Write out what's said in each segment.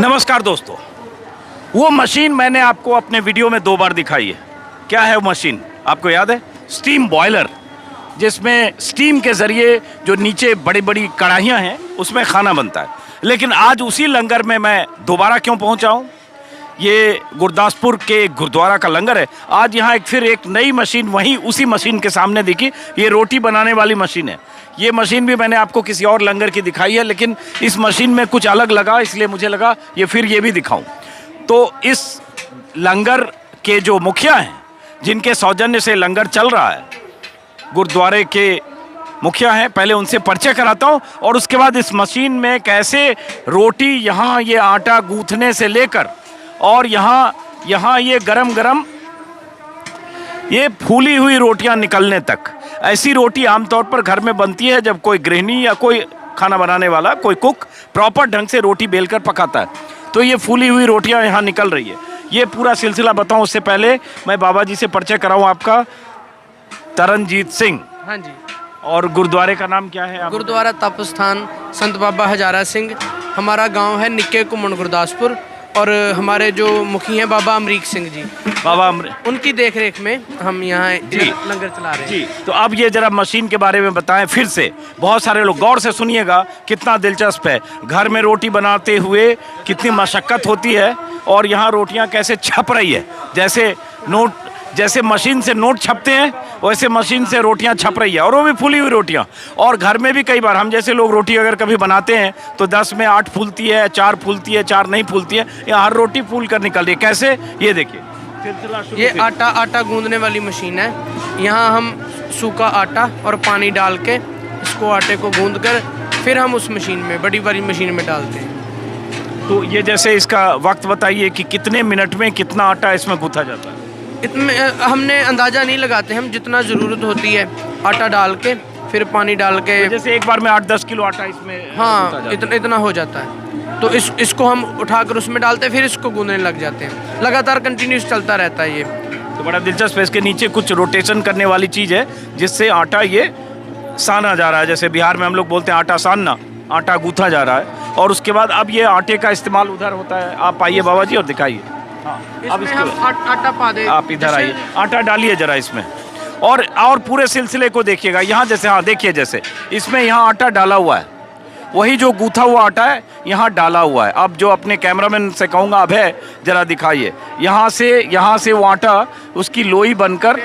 नमस्कार दोस्तों, वो मशीन मैंने आपको अपने वीडियो में 2 बार दिखाई है। क्या है वो मशीन, आपको याद है? स्टीम बॉयलर, जिसमें स्टीम के ज़रिए जो नीचे बड़ी बड़ी कढ़ाइयाँ हैं उसमें खाना बनता है। लेकिन आज उसी लंगर में मैं दोबारा क्यों पहुँचा हूँ? ये गुरदासपुर के गुरुद्वारा का लंगर है। आज यहाँ फिर एक नई मशीन वहीं उसी मशीन के सामने दिखी। ये रोटी बनाने वाली मशीन है। ये मशीन भी मैंने आपको किसी और लंगर की दिखाई है, लेकिन इस मशीन में कुछ अलग लगा, इसलिए मुझे लगा ये भी दिखाऊं। तो इस लंगर के जो मुखिया हैं, जिनके सौजन्य से लंगर चल रहा है, गुरुद्वारे के मुखिया हैं, पहले उनसे परिचय कराता हूं और उसके बाद इस मशीन में कैसे रोटी, यहाँ ये आटा गूंथने से लेकर और यहाँ ये गरम गरम ये फूली हुई रोटियां निकलने तक। ऐसी रोटी आमतौर पर घर में बनती है जब कोई गृहिणी या कोई खाना बनाने वाला, कोई कुक प्रॉपर ढंग से रोटी बेलकर पकाता है। तो ये फूली हुई रोटियां यहाँ निकल रही है। ये पूरा सिलसिला बताऊं उससे पहले मैं बाबा जी से परिचय कराऊं आपका। तरनजीत सिंह। हाँ जी। और गुरुद्वारे का नाम क्या है? गुरुद्वारा तप स्थान संत बाबा हजारा सिंह। हमारा गांव है निक्के कुमन गुरदासपुर, और हमारे जो मुखी हैं बाबा अमरीक सिंह जी, उनकी देखरेख में हम यहाँ लंगर चला रहे हैं जी। तो अब ये जरा मशीन के बारे में बताएं फिर से। बहुत सारे लोग गौर से सुनिएगा, कितना दिलचस्प है। घर में रोटी बनाते हुए कितनी मशक्क़त होती है और यहाँ रोटियाँ कैसे छप रही है। जैसे मशीन से नोट छपते हैं वैसे मशीन से रोटियां छप रही है, और वो भी फूली हुई रोटियां। और घर में भी कई बार हम जैसे लोग रोटी अगर कभी बनाते हैं तो 10 में 8 फूलती है, 4 फूलती है, 4 नहीं फूलती है। यहाँ हर रोटी फूल कर निकल रही है। कैसे, ये देखिए। ये आटा गूंदने वाली मशीन है। यहाँ हम सूखा आटा और पानी डाल के इसको आटे को गूंद कर फिर हम उस मशीन में, बड़ी वाली मशीन में डालते हैं। तो ये जैसे इसका वक्त बताइए कि कितने मिनट में कितना आटा इसमें गूंथा जाता है? इतने हमने अंदाज़ा नहीं लगाते, हम जितना ज़रूरत होती है आटा डाल के फिर पानी डाल के। तो जैसे एक बार में 8-10 किलो आटा इसमें, हाँ, इतना हो जाता है। तो इसको हम उठाकर उसमें डालते हैं, फिर इसको गूंदने लग जाते हैं। लगातार कंटिन्यूस चलता रहता है ये। तो बड़ा दिलचस्प है। इसके नीचे कुछ रोटेशन करने वाली चीज़ है जिससे आटा ये साना जा रहा है। जैसे बिहार में हम लोग बोलते हैं आटा सानना, आटा गूंथा जा रहा है। और उसके बाद अब ये आटे का इस्तेमाल उधर होता है। आप आइए बाबा जी और दिखाइए। अब इसमें हम आटा पा दे। आप इधर आइए, आटा डालिए जरा इसमें, और पूरे सिलसिले को देखिएगा। यहाँ जैसे, हाँ देखिए, जैसे इसमें यहाँ आटा डाला हुआ है, वही जो गूंथा हुआ आटा है यहाँ डाला हुआ है। अब जो अपने कैमरामैन से कहूँगा, अब है जरा दिखाइए। यहाँ से वो आटा उसकी लोई बनकर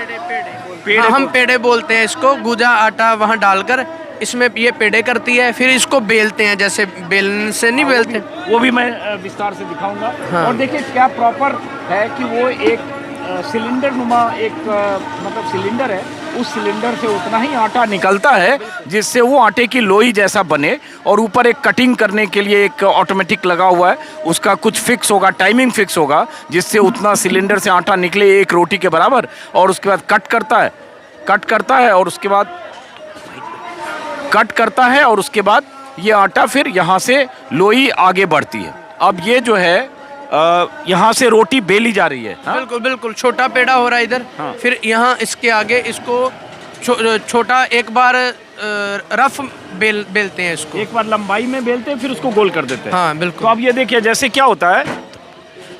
पेड़े, हम पेड़े बोलते हैं इसको। गूंजा आटा वहाँ डालकर इसमें ये पेड़े करती है, फिर इसको बेलते हैं। जैसे बेलन से नहीं बेलते, वो भी मैं विस्तार से दिखाऊंगा। हाँ। और देखिए क्या प्रॉपर है कि वो एक सिलेंडर नुमा एक मतलब सिलेंडर है। उस सिलेंडर से उतना ही आटा निकलता है जिससे वो आटे की लोई जैसा बने। और ऊपर एक कटिंग करने के लिए एक ऑटोमेटिक लगा हुआ है, उसका कुछ फिक्स होगा, टाइमिंग फिक्स होगा, जिससे उतना सिलेंडर से आटा निकले एक रोटी के बराबर। और उसके बाद कट करता है और उसके बाद ये आटा फिर यहाँ से लोई आगे बढ़ती है। अब ये जो है यहाँ से रोटी बेली जा रही है। हाँ? बिल्कुल छोटा पेड़ा हो रहा है इधर। हाँ। फिर यहाँ इसके आगे इसको छोटा एक बार रफ बेलते हैं इसको। एक बार लंबाई में बेलते हैं, फिर उसको गोल कर देते हैं। हाँ बिल्कुल। तो अब ये देखिए जैसे क्या होता है,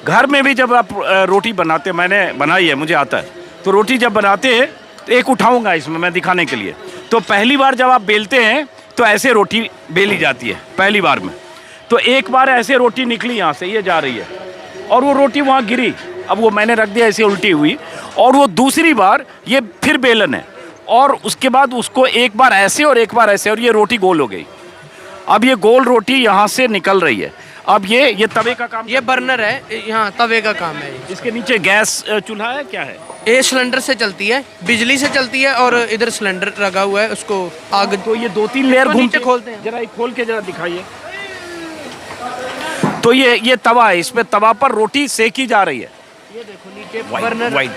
घर में भी जब आप रोटी बनाते, मैंने बनाई है, मुझे आता है। तो रोटी जब बनाते हैं तो एक उठाऊंगा इसमें मैं दिखाने के लिए। तो पहली बार जब आप बेलते हैं तो ऐसे रोटी बेली जाती है पहली बार में। तो एक बार ऐसे रोटी निकली यहाँ से, ये जा रही है, और वो रोटी वहाँ गिरी। अब वो मैंने रख दिया ऐसे उल्टी हुई, और वो दूसरी बार ये फिर बेलन है, और उसके बाद उसको एक बार ऐसे और एक बार ऐसे, और ये रोटी गोल हो गई। अब ये गोल रोटी यहाँ से निकल रही है। अब ये तवे का काम, ये बर्नर है, यहाँ तवे का काम है। इसके नीचे गैस चूल्हा है, क्या है? ये सिलेंडर से चलती है, बिजली से चलती है, और इधर सिलेंडर लगा हुआ है, उसको आग। तो ये 2-3 लेयर घूमते खोलते हैं। जरा खोल के जरा दिखाइए। तो ये तवा है, इसमें तवा पर रोटी सेकी जा रही है। ये देखो नीचे बर्नर,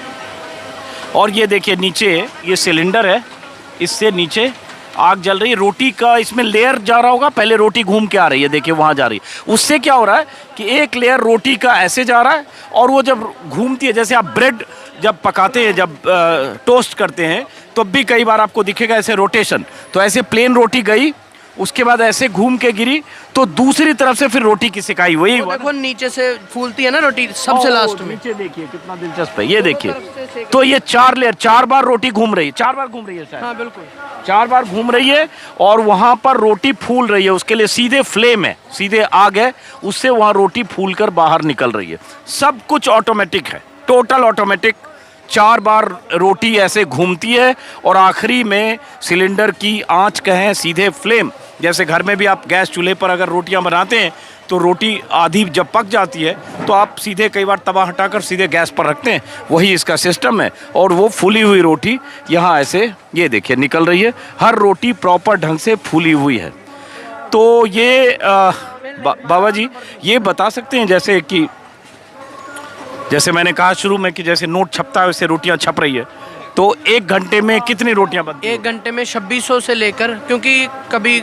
और ये देखिए नीचे ये सिलेंडर है, इससे नीचे आग जल रही है। रोटी का इसमें लेयर जा रहा होगा, पहले रोटी घूम के आ रही है, देखिए वहाँ जा रही है। उससे क्या हो रहा है कि एक लेयर रोटी का ऐसे जा रहा है, और वो जब घूमती है, जैसे आप ब्रेड जब पकाते हैं, जब टोस्ट करते हैं, तो भी कई बार आपको दिखेगा ऐसे रोटेशन। तो ऐसे प्लेन रोटी गई, उसके बाद ऐसे घूम के गिरी तो दूसरी तरफ से फिर रोटी की सिकाई वही हुआ। देखो नीचे से फूलती है ना रोटी सबसे लास्ट में। नीचे देखिए कितना दिलचस्प है, ये देखिए। तो ये 4 लेयर, 4 बार रोटी घूम रही है, 4 बार घूम रही है शायद। हाँ बिल्कुल 4 बार घूम रही है और वहां पर रोटी फूल रही है। उसके लिए सीधे फ्लेम है, सीधे आग है, उससे वहां रोटी फूल कर बाहर निकल रही है। सब कुछ ऑटोमेटिक है, टोटल ऑटोमेटिक। 4 बार रोटी ऐसे घूमती है और आखिरी में सिलेंडर की आंच कहें सीधे फ्लेम, जैसे घर में भी आप गैस चूल्हे पर अगर रोटियां बनाते हैं तो रोटी आधी जब पक जाती है तो आप सीधे कई बार तवा हटाकर सीधे गैस पर रखते हैं, वही इसका सिस्टम है। और वो फूली हुई रोटी यहाँ ऐसे ये देखिए निकल रही है। हर रोटी प्रॉपर ढंग से फूली हुई है। तो ये बाबा जी ये बता सकते हैं जैसे मैंने कहा शुरू में कि जैसे नोट छपता है वैसे रोटियां छप रही है, तो 1 घंटे में कितनी रोटियां बनती हैं? 1 घंटे में 2600 से लेकर, क्योंकि कभी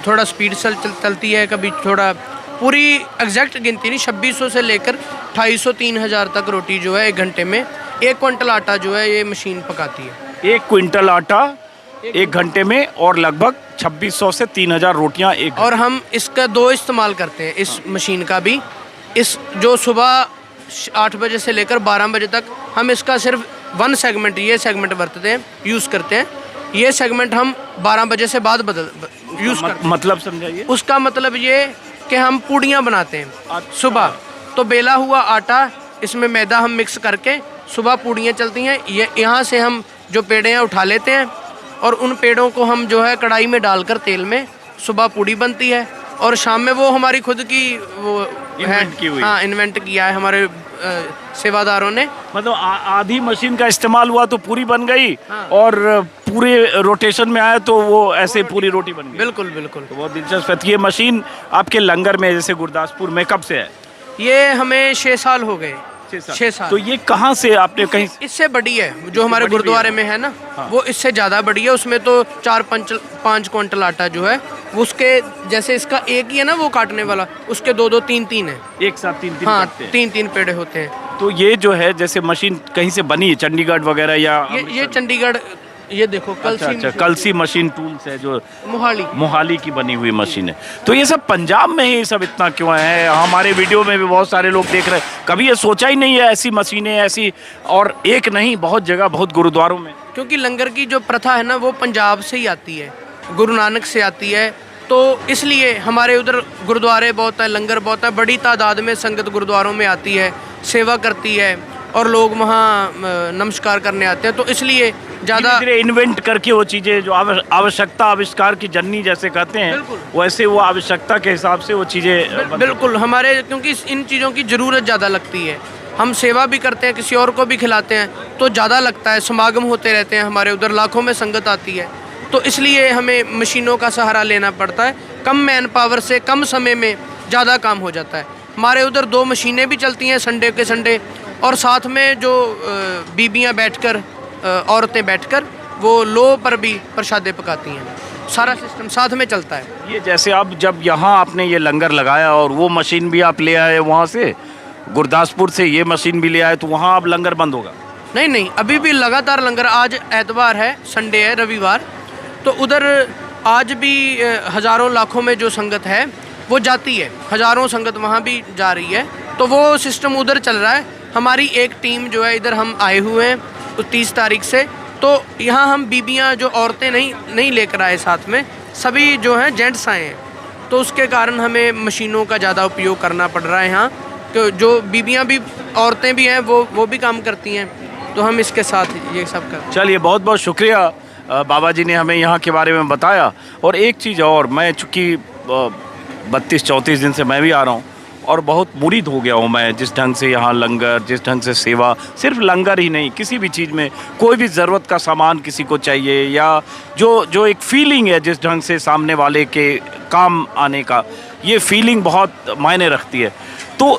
थोड़ा स्पीड से चलती है, कभी थोड़ा पूरी एग्जैक्ट गिनती नहीं, 2600 से लेकर 2500-3000 तक रोटी जो है 1 घंटे में। 1 क्विंटल आटा जो है ये मशीन पकाती है। 1 क्विंटल आटा 1 घंटे में और लगभग 2600 से 3000 रोटियां एक। और हम इसका 2 इस्तेमाल करते हैं इस मशीन का भी। इस जो सुबह 8 बजे से लेकर 12 बजे तक हम इसका सिर्फ 1 सेगमेंट, ये सेगमेंट बरतते हैं, यूज़ करते हैं। ये सेगमेंट हम 12 बजे से बाद यूज़ करते हैं। मतलब समझाइए। उसका मतलब ये कि हम पूड़ियाँ बनाते हैं सुबह, तो बेला हुआ आटा इसमें मैदा हम मिक्स करके सुबह पूड़ियाँ चलती हैं। ये यहाँ से हम जो पेड़े हैं उठा लेते हैं और उन पेड़ों को हम जो है कढ़ाई में डालकर तेल में सुबह पूड़ी बनती है और शाम में वो हमारी खुद की वो इन्वेंट की हुई। हाँ इन्वेंट किया है हमारे सेवादारों ने। मतलब आधी मशीन का इस्तेमाल हुआ तो पूरी बन गई। हाँ। और पूरे रोटेशन में आया तो वो ऐसे पूरी रोटी बन गई। बिल्कुल बिल्कुल। तो बहुत दिलचस्प है। तो ये मशीन आपके लंगर में जैसे गुरदासपुर में कब से है? ये हमें 6 साल हो गए। 6 साल। तो ये कहाँ से आपने कहीं? इससे बड़ी है जो हमारे गुरुद्वारे में है ना। हाँ। वो इससे ज़्यादा बड़ी है। उसमें तो 4-5 क्विंटल आटा जो है उसके जैसे इसका एक ही है ना वो काटने वाला, उसके 2-2 3-3 है। एक साथ 3-3 हाँ काटते हैं। 3-3 पेड़े होते हैं। तो ये जो है जैसे मशीन कहीं से बनी है, चंडीगढ़ वगैरह या? ये चंडीगढ़, ये देखो अच्छा कलसी मशीन टूल्स है जो मोहाली की बनी हुई मशीन है। तो ये सब पंजाब में ही सब इतना क्यों है? हमारे वीडियो में भी बहुत सारे लोग देख रहे हैं, कभी ये सोचा ही नहीं है ऐसी मशीनें ऐसी, और एक नहीं बहुत जगह बहुत गुरुद्वारों में। क्योंकि लंगर की जो प्रथा है ना वो पंजाब से ही आती है, गुरु नानक से आती है। तो इसलिए हमारे उधर गुरुद्वारे बहुत है, लंगर बहुत है, बड़ी तादाद में संगत गुरुद्वारों में आती है, सेवा करती है और लोग वहाँ नमस्कार करने आते हैं। तो इसलिए ज़्यादा इन्वेंट करके वो चीज़ें जो आवश्यकता आविष्कार की जननी जैसे कहते हैं, वैसे वो आवश्यकता के हिसाब से वो चीज़ें बिल्कुल हमारे, क्योंकि इन चीज़ों की ज़रूरत ज़्यादा लगती है। हम सेवा भी करते हैं, किसी और को भी खिलाते हैं तो ज़्यादा लगता है। समागम होते रहते हैं हमारे उधर, लाखों में संगत आती है, तो इसलिए हमें मशीनों का सहारा लेना पड़ता है। कम मैन पावर से कम समय में ज़्यादा काम हो जाता है। हमारे उधर 2 मशीनें भी चलती हैं संडे के संडे, और साथ में जो बीबियाँ बैठकर, औरतें बैठकर वो लो पर भी प्रसादे पकाती हैं। सारा सिस्टम साथ में चलता है। ये जैसे अब जब यहाँ आपने ये लंगर लगाया और वो मशीन भी आप ले आए वहाँ से गुरदासपुर से, ये मशीन भी ले आए, तो वहाँ अब लंगर बंद होगा? नहीं, अभी भी लगातार लंगर। आज एतवार है, संडे है, रविवार, तो उधर आज भी हज़ारों लाखों में जो संगत है वो जाती है, हज़ारों संगत वहाँ भी जा रही है। तो वो सिस्टम उधर चल रहा है। हमारी एक टीम जो है इधर हम आए हुए हैं 30 तारीख से, तो यहाँ हम बीबियाँ जो औरतें नहीं लेकर आए साथ में, सभी जो हैं जेंट्स आए हैं। तो उसके कारण हमें मशीनों का ज़्यादा उपयोग करना पड़ रहा है यहाँ, तो जो बीबियाँ भी, औरतें भी हैं, वो भी काम करती हैं। तो हम इसके साथ ये सब कर। चलिए बहुत बहुत शुक्रिया बाबा जी ने हमें यहाँ के बारे में बताया। और एक चीज़ और, मैं चूँकि 32-34 दिन से मैं भी आ रहा हूँ और बहुत मुरीद हो गया हूँ मैं, जिस ढंग से यहाँ लंगर, जिस ढंग से सेवा, सिर्फ लंगर ही नहीं, किसी भी चीज़ में कोई भी ज़रूरत का सामान किसी को चाहिए, या जो एक फीलिंग है जिस ढंग से सामने वाले के काम आने का, ये फीलिंग बहुत मायने रखती है। तो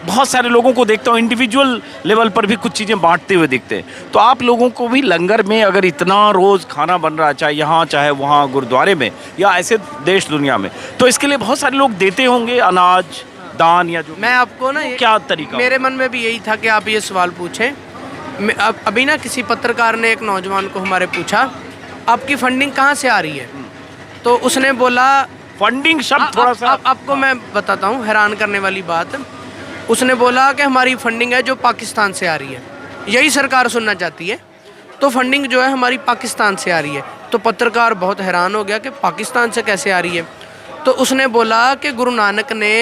बहुत सारे लोगों को देखता हूँ इंडिविजुअल लेवल पर भी कुछ चीज़ें बांटते हुए दिखते हैं। तो आप लोगों को भी लंगर में अगर इतना रोज़ खाना बन रहा है, चाहे यहाँ चाहे वहाँ गुरुद्वारे में या ऐसे देश दुनिया में, तो इसके लिए बहुत सारे लोग देते होंगे अनाज, दान, या जो। मैं आपको ना क्या तरीका, मेरे मन में भी यही था कि आप ये सवाल पूछें। अभी ना किसी पत्रकार ने एक नौजवान को हमारे पूछा, आपकी फंडिंग कहाँ से आ रही है? तो उसने बोला, फंडिंग शब्द थोड़ा सा आपको मैं बताता हूँ हैरान करने वाली बात। उसने बोला कि हमारी फंडिंग है जो पाकिस्तान से आ रही है, यही सरकार सुनना चाहती है। तो फंडिंग जो है हमारी पाकिस्तान से आ रही है। तो पत्रकार बहुत हैरान हो गया कि पाकिस्तान से कैसे आ रही है। तो उसने बोला कि गुरु नानक ने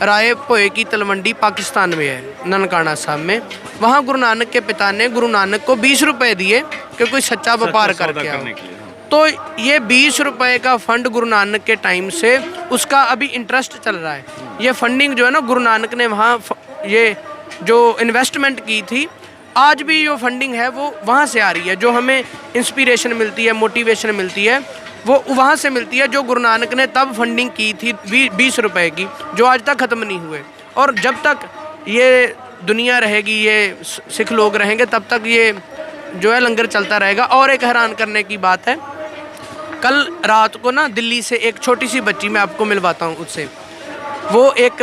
राय पोए की तलवंडी पाकिस्तान में है, ननकाना साहब में। वहाँ गुरु नानक के पिता ने गुरु नानक को 20 रुपये दिए कि कोई सच्चा व्यापार करके आओ। तो ये 20 रुपये का फंड गुरु नानक के टाइम से उसका अभी इंटरेस्ट चल रहा है। ये फंडिंग जो है ना, गुरु नानक ने वहाँ ये जो इन्वेस्टमेंट की थी, आज भी जो फंडिंग है वो वहाँ से आ रही है। जो हमें इंस्पिरेशन मिलती है, मोटिवेशन मिलती है, वो वहाँ से मिलती है जो गुरु नानक ने तब फंडिंग की थी 20 रुपये की, जो आज तक ख़त्म नहीं हुए। और जब तक ये दुनिया रहेगी, ये सिख लोग रहेंगे, तब तक ये जो है लंगर चलता रहेगा। और एक हैरान करने की बात है, कल रात को ना दिल्ली से एक छोटी सी बच्ची, मैं आपको मिलवाता हूँ उससे, वो एक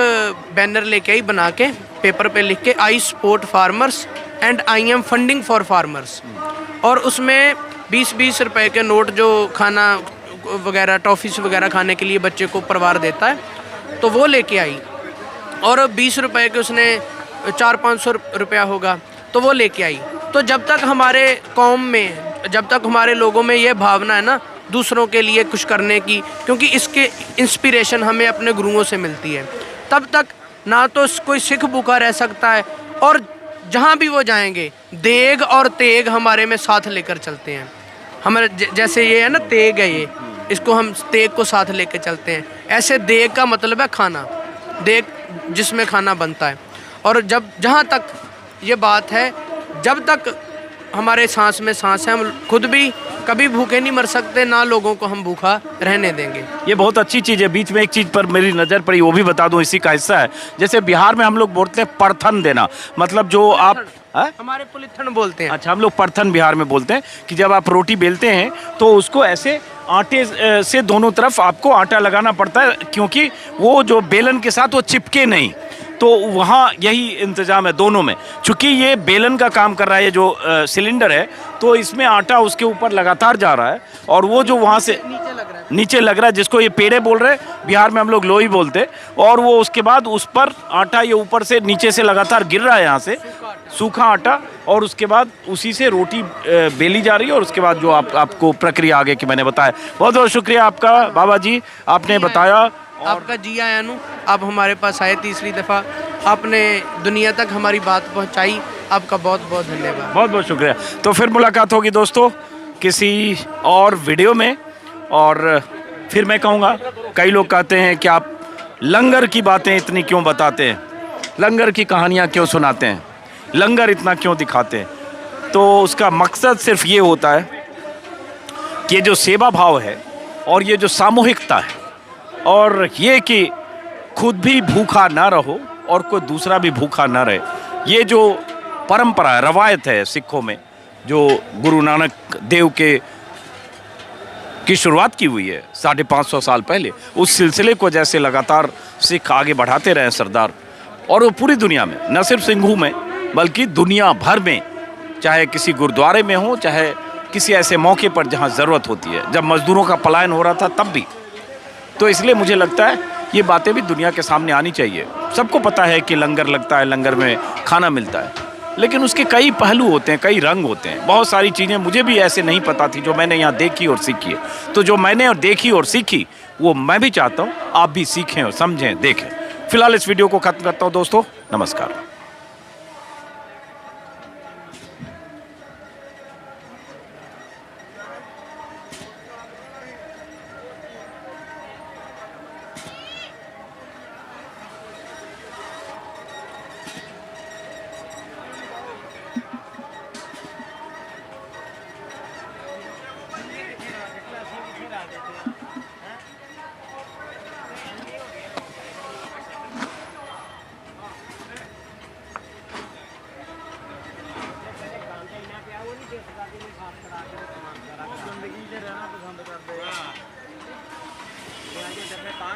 बैनर लेके आई बना के, पेपर पे लिख के, I support farmers and I am funding for farmers. और उसमें 20-20 रुपए के नोट जो खाना वगैरह, टॉफ़ीस वगैरह खाने के लिए बच्चे को परिवार देता है, तो वो लेके आई। और 20 रुपए के उसने 400-500 रुपया होगा, तो वो लेके आई। तो जब तक हमारे कौम में, जब तक हमारे लोगों में ये भावना है ना दूसरों के लिए कुछ करने की, क्योंकि इसके इंस्पिरेशन हमें अपने गुरुओं से मिलती है, तब तक ना तो कोई सिख भूखा रह सकता है। और जहाँ भी वो जाएंगे, देग और तेग हमारे में साथ लेकर चलते हैं। हमारे जैसे ये है ना तेग है, ये इसको हम तेग को साथ लेकर चलते हैं। ऐसे देग का मतलब है खाना, देग जिसमें खाना बनता है। और जब जहाँ तक ये बात है, जब तक हमारे सांस में सांस है, हम खुद भी कभी भूखे नहीं मर सकते, ना लोगों को हम भूखा रहने देंगे। ये बहुत अच्छी चीज़ है। बीच में एक चीज़ पर मेरी नज़र पड़ी, वो भी बता दूं, इसी का हिस्सा है। जैसे बिहार में हम लोग बोलते हैं परथन देना, मतलब जो आप हमारे पुलिथन बोलते हैं। अच्छा, हम लोग परथन बिहार में बोलते हैं कि जब आप रोटी बेलते हैं तो उसको ऐसे आटे से दोनों तरफ आपको आटा लगाना पड़ता है, क्योंकि वो जो बेलन के साथ वो चिपके नहीं। तो वहाँ यही इंतज़ाम है दोनों में। चूँकि ये बेलन का काम कर रहा है, ये जो सिलेंडर है, तो इसमें आटा उसके ऊपर लगातार जा रहा है, और वो जो वहाँ से नीचे लग रहा है, जिसको ये पेड़े बोल रहे हैं, बिहार में हम लोग लोई बोलते, और वो उसके बाद उस पर आटा ये ऊपर से नीचे से लगातार गिर रहा है, यहाँ से सूखा आटा, और उसके बाद उसी से रोटी बेली जा रही है। और उसके बाद जो आपको प्रक्रिया आगे की मैंने बताया। बहुत बहुत शुक्रिया आपका बाबा जी, आपने बताया। आपका जी आया नु, आप हमारे पास आए तीसरी दफ़ा, आपने दुनिया तक हमारी बात पहुंचाई, आपका बहुत बहुत धन्यवाद। बहुत बहुत शुक्रिया। तो फिर मुलाकात होगी दोस्तों किसी और वीडियो में। और फिर मैं कहूँगा, कई लोग कहते हैं कि आप लंगर की बातें इतनी क्यों बताते हैं, लंगर की कहानियाँ क्यों सुनाते हैं, लंगर इतना क्यों दिखाते हैं। तो उसका मकसद सिर्फ ये होता है कि ये जो सेवा भाव है, और ये जो सामूहिकता है, और ये कि खुद भी भूखा ना रहो और कोई दूसरा भी भूखा ना रहे, ये जो परंपरा है, रवायत है सिखों में, जो गुरु नानक देव की शुरुआत की हुई है 550 साल पहले, उस सिलसिले को जैसे लगातार सिख आगे बढ़ाते रहे सरदार, और वो पूरी दुनिया में, न सिर्फ सिंघू में बल्कि दुनिया भर में, चाहे किसी गुरुद्वारे में हो, चाहे किसी ऐसे मौके पर जहाँ ज़रूरत होती है, जब मज़दूरों का पलायन हो रहा था तब भी। तो इसलिए मुझे लगता है ये बातें भी दुनिया के सामने आनी चाहिए। सबको पता है कि लंगर लगता है, लंगर में खाना मिलता है, लेकिन उसके कई पहलू होते हैं, कई रंग होते हैं। बहुत सारी चीज़ें मुझे भी ऐसे नहीं पता थी जो मैंने यहाँ देखी और सीखी है। तो जो मैंने और देखी और सीखी, वो मैं भी चाहता हूँ आप भी सीखें और समझें, देखें। फिलहाल इस वीडियो को ख़त्म करता हूँ दोस्तों, नमस्कार।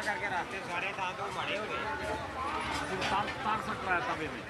करके रास्ते सारे था तो बड़े हो गए। तार सकता है तवे में।